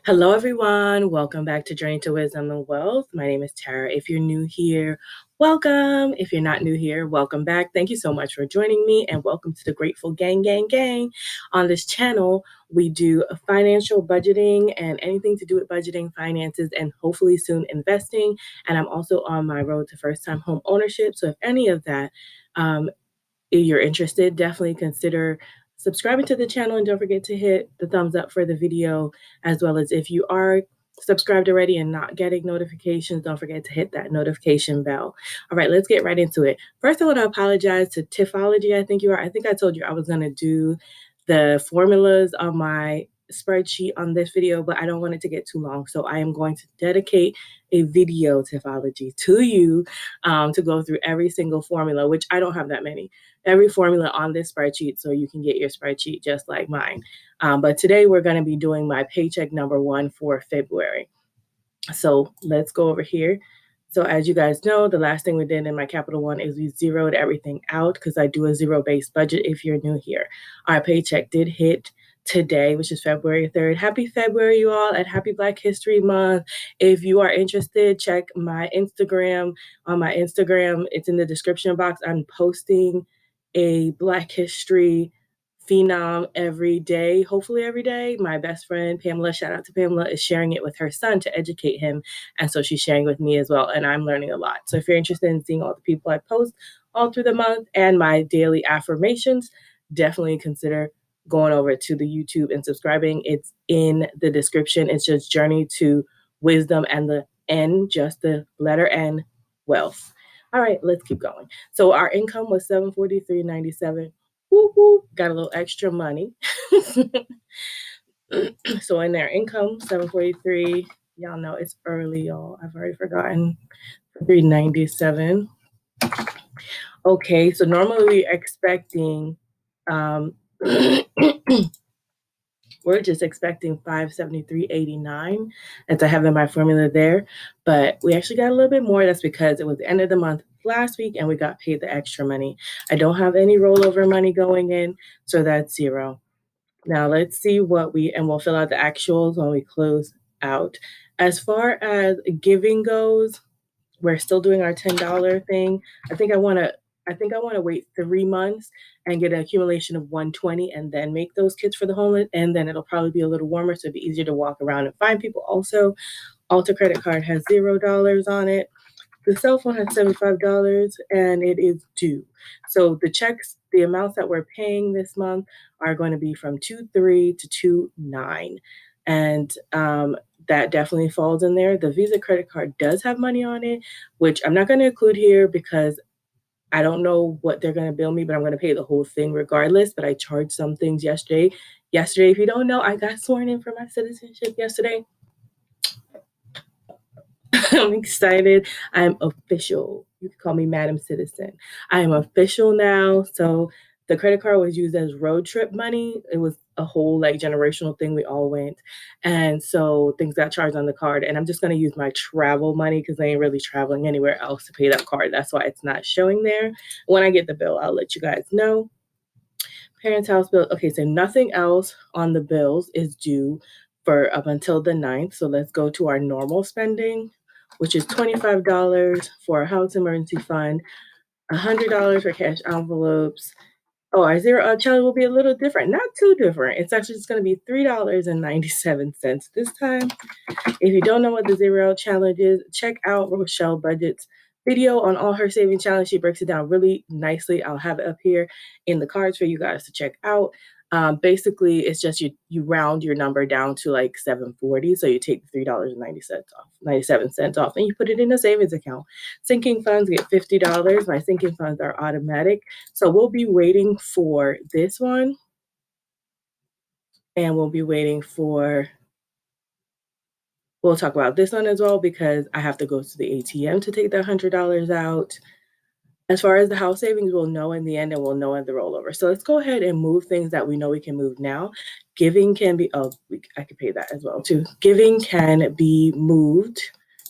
Hello, everyone. Welcome back to Journey to Wisdom and Wealth. My name is Tara. If you're new here, welcome. If you're not new here, welcome back. Thank you so much for joining me, and welcome to the Grateful Gang, Gang, Gang. On this channel, we do financial budgeting and anything to do with budgeting, finances, and hopefully soon investing. And I'm also on my road to first-time home ownership. So if any of that if you're interested, definitely consider subscribing to the channel, and don't forget to hit the thumbs up for the video, as well as if you are subscribed already and not getting notifications, don't forget to hit that notification bell. All right, let's get right into it. First, I want to apologize to Tiffology. I think I told you I was going to do the formulas on my spreadsheet on this video, but I don't want it to get too long. So I am going to dedicate a video, Tiffology, to you to go through every single formula, which I don't have that many. Every formula on this spreadsheet so you can get your spreadsheet just like mine. But today we're going to be doing my paycheck number 1 for February. So let's go over here. So as you guys know, the last thing we did in my Capital One is we zeroed everything out because I do a zero-based budget if you're new here. Our paycheck did hit today, which is February 3rd. Happy February, you all, and happy Black History Month. If you are interested, check my Instagram. On my Instagram, it's in the description box. I'm posting a Black History phenom every day, hopefully every day. My best friend Pamela, shout out to Pamela, is sharing it with her son to educate him, and so she's sharing with me as well, and I'm learning a lot. So if you're interested in seeing all the people I post all through the month and my daily affirmations, definitely consider going over to the YouTube and subscribing. It's in the description. It's just Journey to Wisdom, and the N, just the letter N, wealth. All right, let's keep going. So our income was $743.97. Woo-hoo, got a little extra money. So in their income, 743. Y'all know it's early, y'all. I've already forgotten. 397. Okay, so normally we're expecting we're just expecting 573.89 as I have in my formula there, but we actually got a little bit more. That's because it was the end of the month last week and we got paid the extra money. I don't have any rollover money going in, so that's zero. Now let's see and we'll fill out the actuals when we close out. As far as giving goes, we're still doing our $10 thing. I think I want to wait 3 months and get an accumulation of 120 and then make those kits for the homeless, and then it'll probably be a little warmer, so it'll be easier to walk around and find people. Also, Alta credit card has $0 on it. The cell phone has $75 and it is due. So the checks, the amounts that we're paying this month are going to be from 2.3 to 2.9. And that definitely falls in there. The Visa credit card does have money on it, which I'm not going to include here because I don't know what they're going to bill me, but I'm going to pay the whole thing regardless. But I charged some things yesterday. Yesterday, if you don't know, I got sworn in for my citizenship yesterday. I'm excited. I'm official. You can call me Madam Citizen. I am official now. So the credit card was used as road trip money. It was a whole generational thing. We all went. And so things got charged on the card. And I'm just going to use my travel money because I ain't really traveling anywhere else to pay that card. That's why it's not showing there. When I get the bill, I'll let you guys know. Parents' house bill. Okay, so nothing else on the bills is due for up until the 9th. So let's go to our normal spending, which is $25 for a house emergency fund, $100 for cash envelopes. Oh, our zero challenge will be a little different. Not too different. It's actually just going to be $3.97 this time. If you don't know what the zero challenge is, check out Rochelle Budget's video on all her saving challenge. She breaks it down really nicely. I'll have it up here in the cards for you guys to check out. Basically, it's just you round your number down to like 740. So you take $3.90 off, 97 cents off, and you put it in a savings account. Sinking funds get $50. My sinking funds are automatic. So we'll be waiting for this one. And we'll talk about this one as well because I have to go to the ATM to take that $100 out. As far as the house savings, we'll know in the end, and we'll know at the rollover. So let's go ahead and move things that we know we can move now. Giving can be, I could pay that as well too. Giving can be moved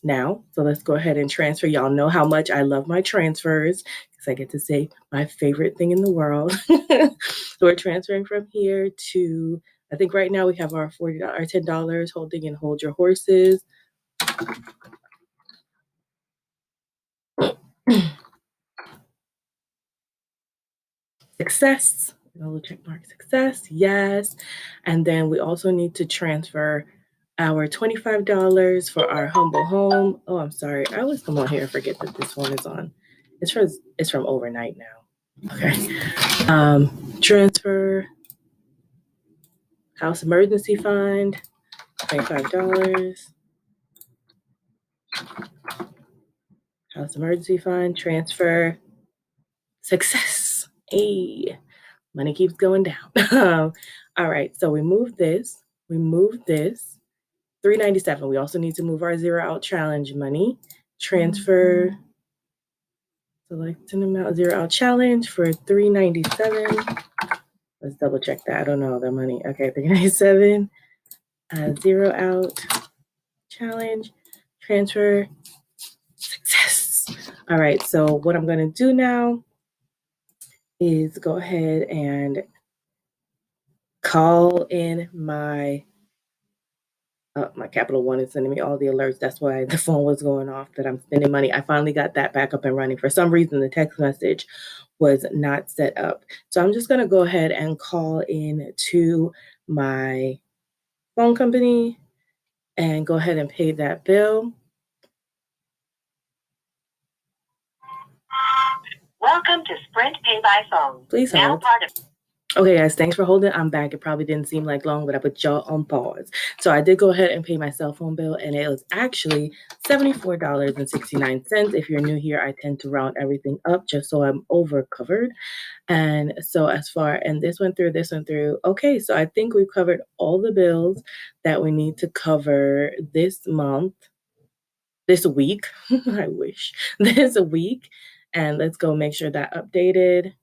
now. So let's go ahead and transfer. Y'all know how much I love my transfers because I get to say my favorite thing in the world. So we're transferring from here to I think right now we have our $40 or $10 holding and hold your horses. Success. Little check mark success. Yes. And then we also need to transfer our $25 for our humble home. Oh, I'm sorry. I always come on here and forget that this one is on. It's from overnight now. Okay. Transfer house emergency fund, $25. House emergency fund, transfer. Success. Hey, money keeps going down. All right, so we moved this. We moved this. $397. We also need to move our zero out challenge money. Transfer. Select an amount zero out challenge for $397. Let's double check that. I don't know the money. Okay, $397. Zero out challenge. Transfer. Success. All right, so what I'm going to do now is go ahead and call in my Capital One is sending me all the alerts. That's why the phone was going off that I'm spending money. I finally got that back up and running. For some reason, the text message was not set up. So I'm just going to go ahead and call in to my phone company and go ahead and pay that bill. Welcome to Sprint Pay by Phone. Please hold. Okay, guys, thanks for holding. I'm back. It probably didn't seem like long, but I put y'all on pause. So I did go ahead and pay my cell phone bill, and it was actually $74.69. If you're new here, I tend to round everything up just so I'm over covered. And so and this went through. Okay, so I think we've covered all the bills that we need to cover this week. I wish. This week. And let's go make sure that updated.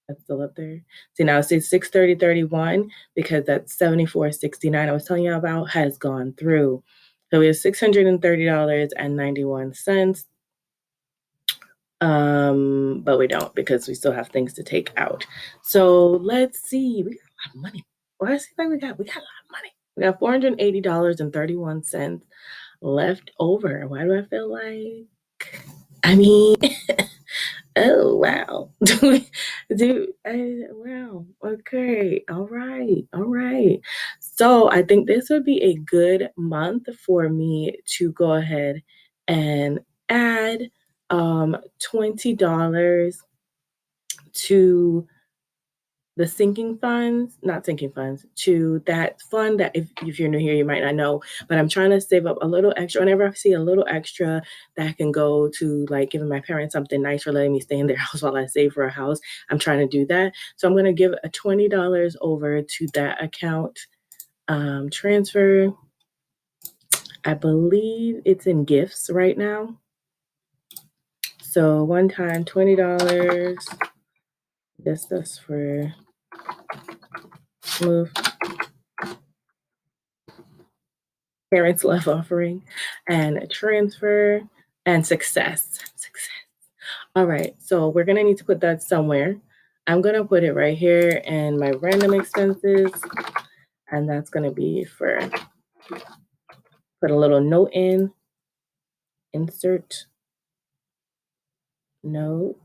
That's still up there. See, now it says 630.31 because that 74.69 I was telling you about has gone through. So we have $630.91. But we don't because we still have things to take out. So let's see. We got a lot of money. Well, I see like we got a lot of money. We got $480.31 left over. Why do I feel like? I mean, oh wow. Wow. Okay. All right. So I think this would be a good month for me to go ahead and add $20 to the not sinking funds, to that fund that if you're new here, you might not know, but I'm trying to save up a little extra. Whenever I see a little extra that can go to like giving my parents something nice or letting me stay in their house while I save for a house, I'm trying to do that. So I'm going to give a $20 over to that account. Transfer. I believe it's in gifts right now. So one time, $20. That's for move. Parents love offering and transfer and success. All right, so we're gonna need to put that somewhere. I'm gonna put it right here in my random expenses, and that's gonna be for, put a little note in, insert note.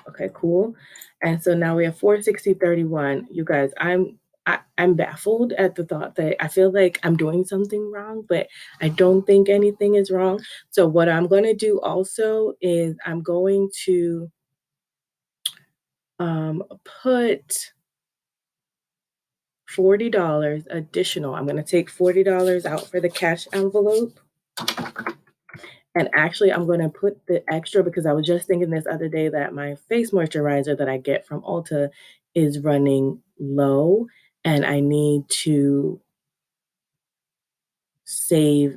Okay, cool. And so now we have 460.31. You guys, I'm baffled at the thought that I feel like I'm doing something wrong, but I don't think anything is wrong. So what I'm going to do also is I'm going to put $40 additional. I'm going to take $40 out for the cash envelope. And actually, I'm going to put the extra because I was just thinking this other day that my face moisturizer that I get from Ulta is running low and I need to save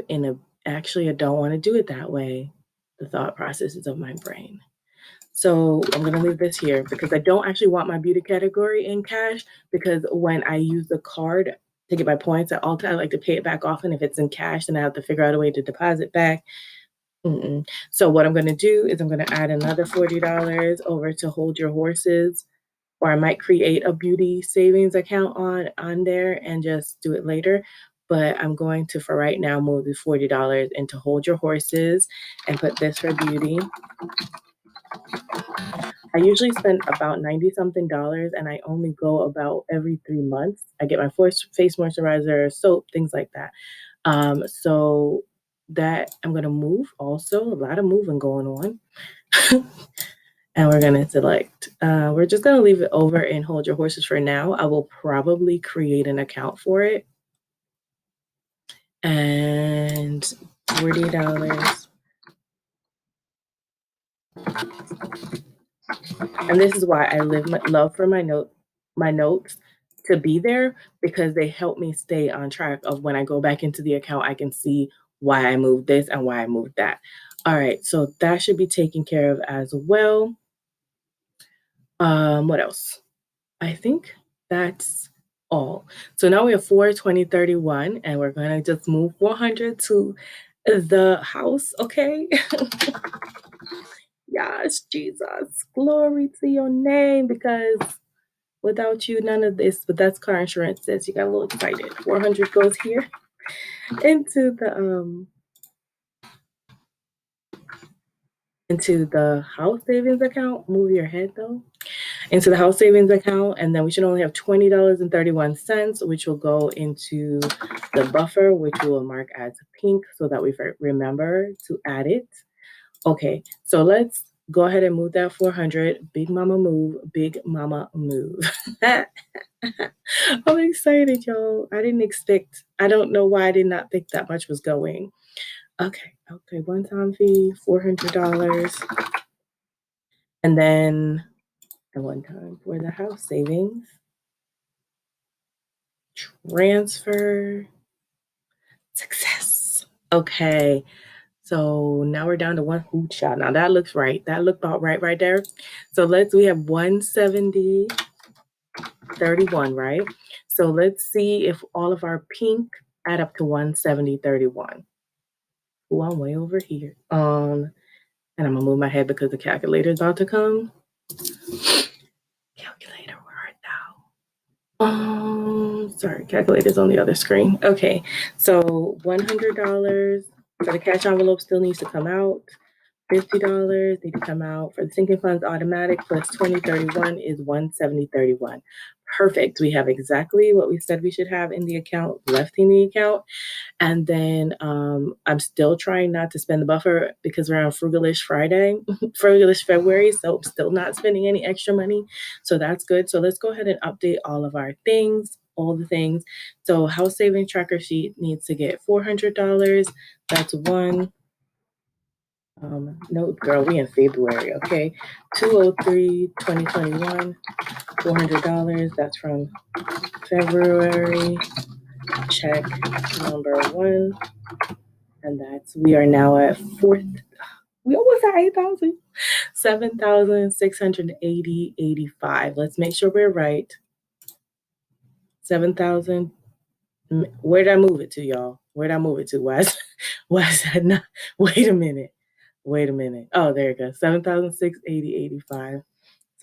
actually, I don't want to do it that way. The thought processes of my brain. So I'm going to leave this here because I don't actually want my beauty category in cash because when I use the card to get my points at Ulta, I like to pay it back off. And if it's in cash, then I have to figure out a way to deposit back. So what I'm going to do is I'm going to add another $40 over to Hold Your Horses, or I might create a beauty savings account on there and just do it later. But I'm going to, for right now, move the $40 into Hold Your Horses and put this for beauty. I usually spend about 90 something dollars, and I only go about every 3 months. I get my face moisturizer, soap, things like that. So that I'm gonna move also, a lot of moving going on. And we're gonna select, we're just gonna leave it over and Hold Your Horses for now. I will probably create an account for it. And $40. And this is why I love for my notes to be there, because they help me stay on track of when I go back into the account, I can see why I moved this and why I moved that. All right, so that should be taken care of as well. What else? I think that's all. So now we have 42031, and we're gonna just move 400 to the house, okay? Yes, Jesus, glory to your name, because without you, none of this. But that's car insurance. Says you got a little excited. 400 goes here into the house savings account. Move your head though. Into the house savings account, and then we should only have $20.31, which will go into the buffer, which we will mark as pink so that we remember to add it. Okay, so let's go ahead and move that 400. Big mama move, big mama move. I'm excited, y'all. I don't know why I did not think that much was going. Okay, one time fee, $400. And then at one time for the house savings, transfer, success. Okay, so now we're down to one food shot. Now that looks right. That looked about right there. So we have 170.31, right? So let's see if all of our pink add up to 170.31. Oh, I'm way over here. And I'm gonna move my head because the calculator is about to come. Calculator, where art thou? Sorry, calculator's on the other screen. Okay, so $100 for the cash envelope still needs to come out. $50 need to come out for the sinking funds automatic, plus 2031 is 170.31. Perfect. We have exactly what we said we should have in the account left in the account. And then I'm still trying not to spend the buffer because we're on Frugalish Friday, Frugalish February. So I'm still not spending any extra money. So that's good. So let's go ahead and update all of our things, all the things. So house saving tracker sheet needs to get $400. That's one. No, girl, we in February, okay? 203/2021, $400. That's from February. Check number one. And we are now at we almost at 8,000. 7,680.85. Let's make sure we're right. 7,000. Where did I move it to, y'all? Where did I move it to? Why is that not? Wait a minute. Oh, there it goes. 7,680.85.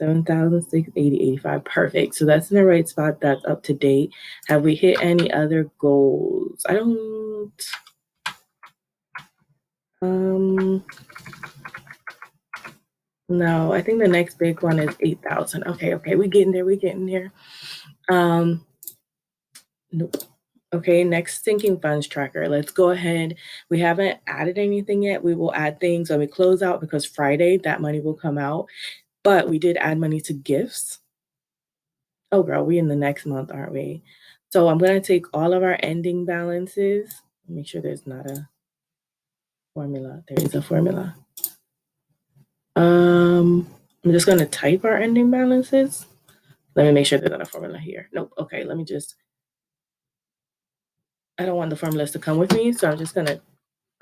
7,680.85. Perfect. So that's in the right spot. That's up to date. Have we hit any other goals? I don't. No, I think the next big one is 8,000. Okay, we're getting there. Nope. Okay, next sinking funds tracker. Let's go ahead. We haven't added anything yet. We will add things when we close out because Friday that money will come out. But we did add money to gifts. Oh, girl, we in the next month, aren't we? So I'm going to take all of our ending balances. Make sure there's not a formula. There is a formula. I'm just going to type our ending balances. Let me make sure there's not a formula here. Nope. Okay, let me just. I don't want the formulas to come with me, so I'm just going to.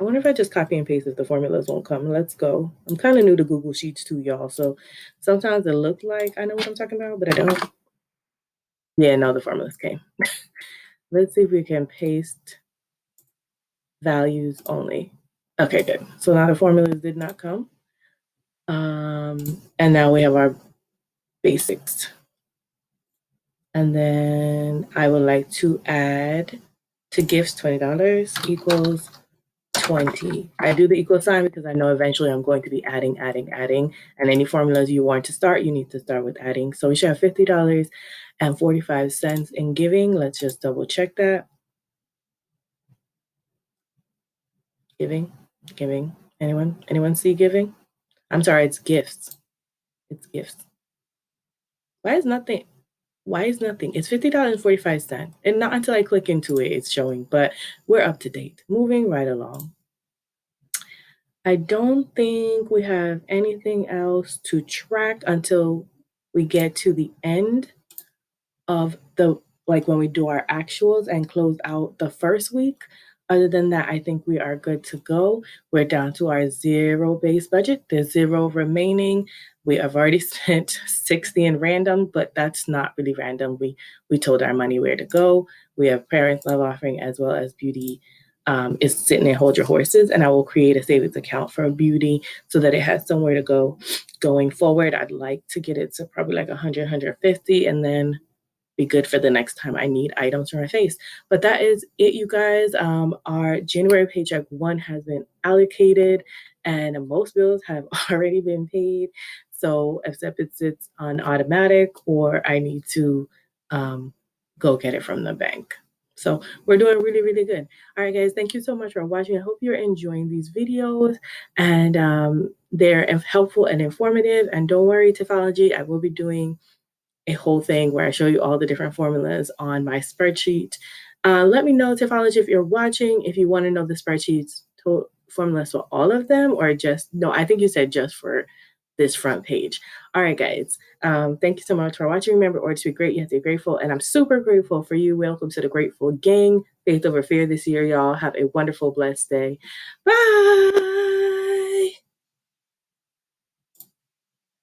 I wonder if I just copy and paste if the formulas won't come. Let's go. I'm kind of new to Google Sheets too, y'all. So sometimes it looks like I know what I'm talking about, but I don't. Yeah, no, the formulas came. Let's see if we can paste values only. Okay, good. So now the formulas did not come. And now we have our basics. And then I would like to add to gifts $20 equals 20. I do the equal sign because I know eventually I'm going to be adding. And any formulas you want to start, you need to start with adding. So we should have $50.45 in giving. Let's just double check that. Giving. Anyone see giving? I'm sorry, it's gifts. It's gifts. Why is nothing? It's $50.45. And not until I click into it, it's showing, but we're up to date. Moving right along. I don't think we have anything else to track until we get to the end of the, like when we do our actuals and close out the first week. Other than that, I think we are good to go. We're down to our zero base budget. There's zero remaining. We have already spent 60 in random, but that's not really random. We told our money where to go. We have parents love offering as well as beauty is sitting there, hold your horses, and I will create a savings account for beauty so that it has somewhere to go going forward. I'd like to get it to probably like 100, 150, and then be good for the next time I need items for my face. But that is it, you guys. Our January paycheck one has been allocated, and most bills have already been paid. So except it sits on automatic, or I need to go get it from the bank. So we're doing really, really good. All right, guys, thank you so much for watching. I hope you're enjoying these videos and they're helpful and informative. And don't worry, Tiffology, I will be doing a whole thing where I show you all the different formulas on my spreadsheet. Let me know, Tiffology, if you're watching, if you want to know the spreadsheets formulas for all of them, or just, no, I think you said just for this front page. All right, guys. Thank you so much for watching. Remember, or to be great, you have to be grateful. And I'm super grateful for you. Welcome to the Grateful Gang. Faith over fear this year, y'all. Have a wonderful, blessed day. Bye.